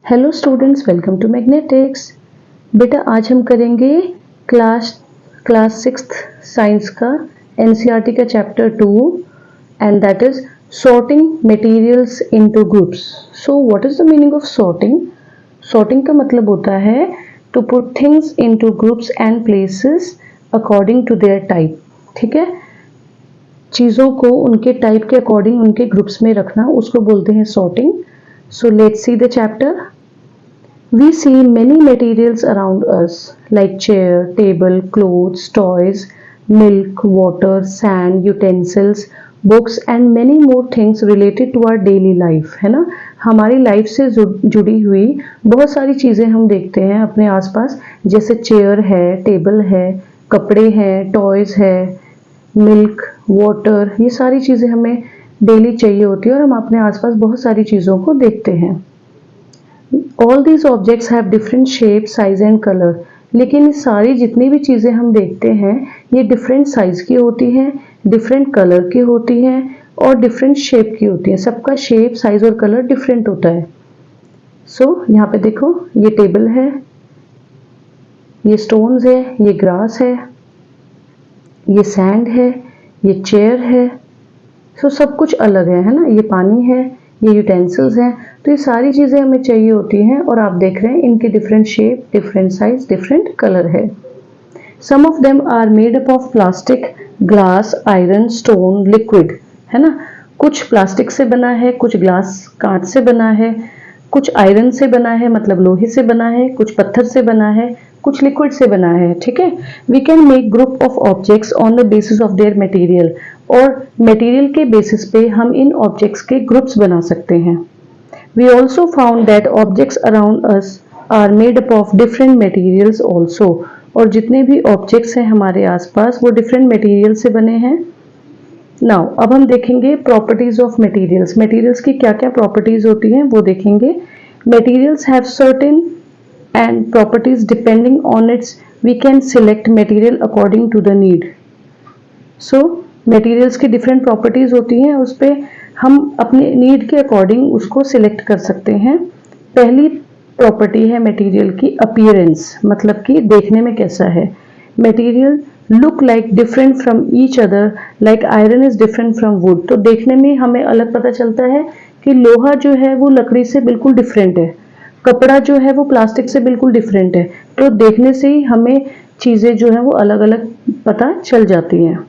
Hello students, welcome to magnetics. बेटा आज हम करेंगे क्लास सिक्स्थ साइंस का एनसीईआरटी का chapter 2 and that is sorting materials into groups. So what is the meaning of sorting? Sorting का मतलब होता है to put things into groups and places according to their type. ठीक है, चीज़ों को उनके टाइप के अकॉर्डिंग उनके ग्रुप्स में रखना, उसको बोलते हैं sorting. So let's see the chapter. We see many materials around us like chair, table, clothes, toys, milk, water, sand, utensils, books and many more things related to our daily life, है ना। हमारी life से जुड़ी हुई बहुत सारी चीज़ें हम देखते हैं अपने आसपास, जैसे चेयर है, टेबल है, कपड़े हैं, टॉयज है, मिल्क, वाटर, ये सारी चीज़ें हमें डेली चाहिए होती है और हम अपने आसपास बहुत सारी चीज़ों को देखते हैं। All these objects have different shape, size and colour. लेकिन ये सारी जितनी भी चीज़ें हम देखते हैं ये डिफरेंट साइज की होती हैं, डिफरेंट कलर की होती हैं और डिफरेंट शेप की होती हैं। सबका शेप, साइज और कलर डिफरेंट होता है। सो यहाँ पे देखो, ये टेबल है, ये स्टोन्स है, ये ग्रास है, ये सैंड है, ये चेयर है। सो सब कुछ अलग है ना। ये पानी है, ये यूटेंसिल्स हैं। तो ये सारी चीज़ें हमें चाहिए होती हैं और आप देख रहे हैं इनके different shape, different size, different colour है। Some of them are made up of plastic, glass, iron, stone, liquid, है ना। कुछ प्लास्टिक से बना है, कुछ ग्लास कांच से बना है, कुछ आयरन से बना है मतलब लोहे से बना है, कुछ पत्थर से बना है, कुछ लिक्विड से बना है। ठीक है, we can make group of objects on the basis of their material, और मटेरियल के बेसिस पे हम इन ऑब्जेक्ट्स के ग्रुप्स बना सकते हैं। We also found that objects around us are made up of different materials also, और जितने भी ऑब्जेक्ट्स हैं हमारे आसपास वो डिफरेंट मटेरियल से बने हैं। नाउ अब हम देखेंगे प्रॉपर्टीज ऑफ मटेरियल्स। मटेरियल्स की क्या क्या प्रॉपर्टीज होती हैं वो देखेंगे। Materials have certain and properties depending on its we can select material according to the need. So materials की different properties होती हैं, उस पे हम अपने need के according उसको select कर सकते हैं। पहली प्रॉपर्टी है मटेरियल की appearance, मतलब कि देखने में कैसा है। Material look like different from each other like iron is different from wood। तो देखने में हमें अलग पता चलता है कि लोहा जो है वो लकड़ी से बिल्कुल डिफरेंट है, कपड़ा जो है वो प्लास्टिक से बिल्कुल डिफरेंट है। तो देखने से ही हमें चीज़ें जो है वो अलग अलग पता चल जाती हैं।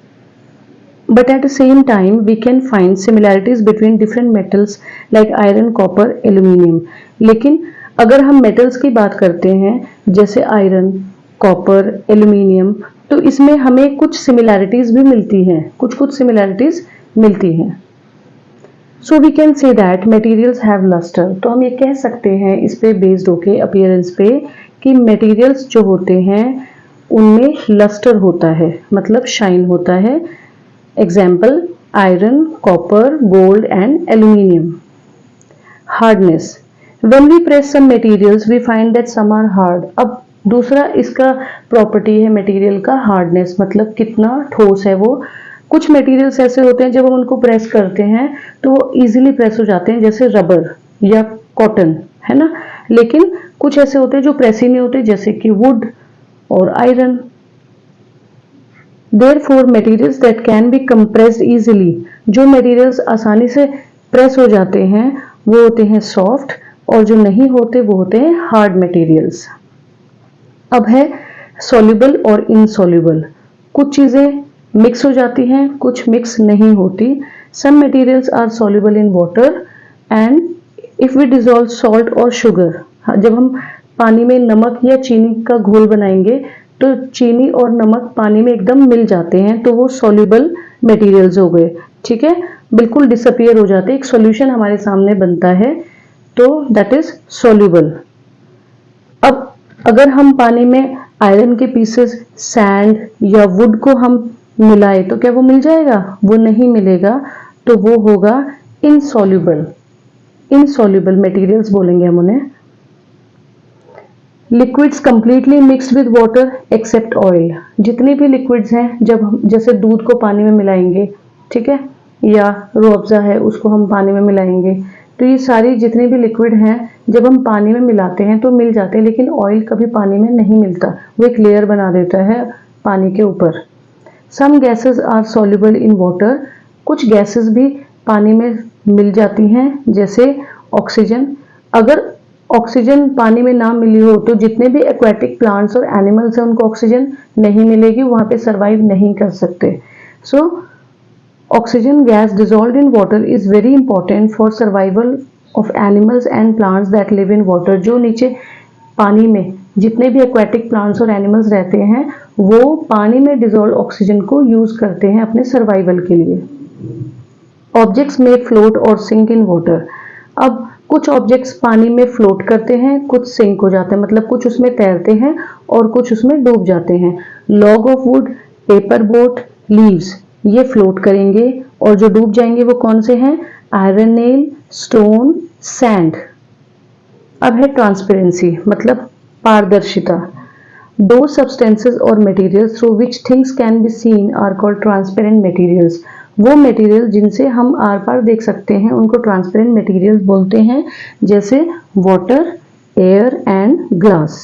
But at the same time we can find similarities between different metals like iron, copper, aluminium. लेकिन अगर हम मेटल्स की बात करते हैं जैसे आयरन, कॉपर, एल्यूमिनियम, तो इसमें हमें कुछ सिमिलैरिटीज भी मिलती हैं, कुछ सिमिलैरिटीज मिलती हैं। So we can say that materials have lustre. तो हम ये कह सकते हैं इस पे बेस्ड होके अपीयरेंस पे कि मटेरियल्स जो होते हैं उनमें लस्टर होता है, मतलब शाइन होता है। Example iron, copper, gold and aluminium. Hardness, when we press some materials we find that some are hard. अब दूसरा इसका प्रॉपर्टी है मटेरियल का हार्डनेस, मतलब कितना ठोस है वो। कुछ मटेरियल्स ऐसे होते हैं जब हम उनको प्रेस करते हैं तो वो इजीली प्रेस हो जाते हैं, जैसे रबर या कॉटन, है ना। लेकिन कुछ ऐसे होते हैं जो प्रेस ही नहीं होते, जैसे कि वुड और iron. Therefore materials that can be compressed easily, जो मटेरियल्स आसानी से प्रेस हो जाते हैं वो होते हैं सॉफ्ट, और जो नहीं होते वो होते हैं हार्ड मटेरियल्स। अब है सॉल्युबल और इनसॉल्युबल। कुछ चीजें मिक्स हो जाती हैं, कुछ मिक्स नहीं होती। Some materials are soluble in water and if we dissolve salt और शुगर, जब हम पानी में नमक या चीनी का घोल बनाएंगे तो चीनी और नमक पानी में एकदम मिल जाते हैं, तो वो सॉल्युबल मटेरियल्स हो गए। ठीक है, बिल्कुल डिसअपियर हो जाते हैं, एक सॉल्यूशन हमारे सामने बनता है, तो दैट इज सॉल्युबल। अब अगर हम पानी में आयरन के पीसेस, सैंड या वुड को हम मिलाए तो क्या वो मिल जाएगा? वो नहीं मिलेगा, तो वो होगा इनसॉल्युबल। इनसॉल्युबल मटेरियल्स बोलेंगे हम उन्हें। Liquids completely mixed with water except oil. जितने भी लिक्विड्स हैं, जब हम जैसे दूध को पानी में मिलाएंगे, ठीक है, या रूह अफ़ज़ा है उसको हम पानी में मिलाएंगे, तो ये सारी जितने भी लिक्विड हैं जब हम पानी में मिलाते हैं तो मिल जाते हैं, लेकिन ऑयल कभी पानी में नहीं मिलता, वो एक लेयर बना देता है पानी के ऊपर। Some gases are soluble in water, कुछ गैसेस भी पानी में मिल जाती हैं, जैसे ऑक्सीजन। अगर ऑक्सीजन पानी में ना मिली हो तो जितने भी एक्वेटिक प्लांट्स और एनिमल्स हैं उनको ऑक्सीजन नहीं मिलेगी, वहाँ पे सर्वाइव नहीं कर सकते। So oxygen gas dissolved in water is very important for survival of animals and plants that live in water। जो नीचे पानी में जितने भी एक्वेटिक प्लांट्स और एनिमल्स रहते हैं वो पानी में डिजोल्व ऑक्सीजन को यूज करते हैं अपने सर्वाइवल के लिए। ऑब्जेक्ट्स में फ्लोट और सिंक इन वाटर। अब कुछ ऑब्जेक्ट्स पानी में फ्लोट करते हैं, कुछ सिंक हो जाते हैं, मतलब कुछ उसमें तैरते हैं और कुछ उसमें डूब जाते हैं। Log of wood, paper boat, leaves, ये फ्लोट करेंगे और जो डूब जाएंगे वो कौन से हैं? Iron nail, stone, sand. अब है ट्रांसपेरेंसी, मतलब पारदर्शिता। दो सब्सटेंसेस और materials through which things can be seen are called transparent materials. वो मटेरियल जिनसे हम आर पार देख सकते हैं उनको ट्रांसपेरेंट मटेरियल्स बोलते हैं, जैसे वाटर, एयर एंड ग्लास।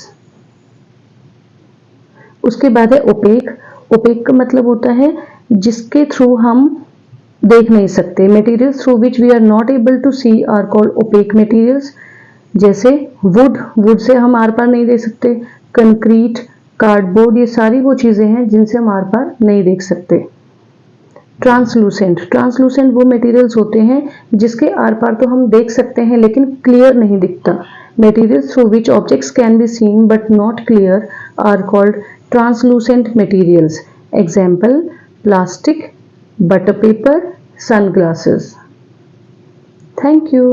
उसके बाद है ओपेक। ओपेक का मतलब होता है जिसके थ्रू हम देख नहीं सकते। Materials through which we are not able to see are called opaque materials, जैसे वुड, वुड से हम आर पार नहीं देख सकते। कंक्रीट, कार्डबोर्ड, ये सारी वो चीजें हैं जिनसे हम आर पार नहीं देख सकते। ट्रांसलूसेंट, ट्रांसलूसेंट वो मटेरियल्स होते हैं जिसके आर पार तो हम देख सकते हैं लेकिन क्लियर नहीं दिखता। Materials through which objects can be seen but not clear are called translucent materials। Example, plastic, butter paper, sunglasses। Thank you।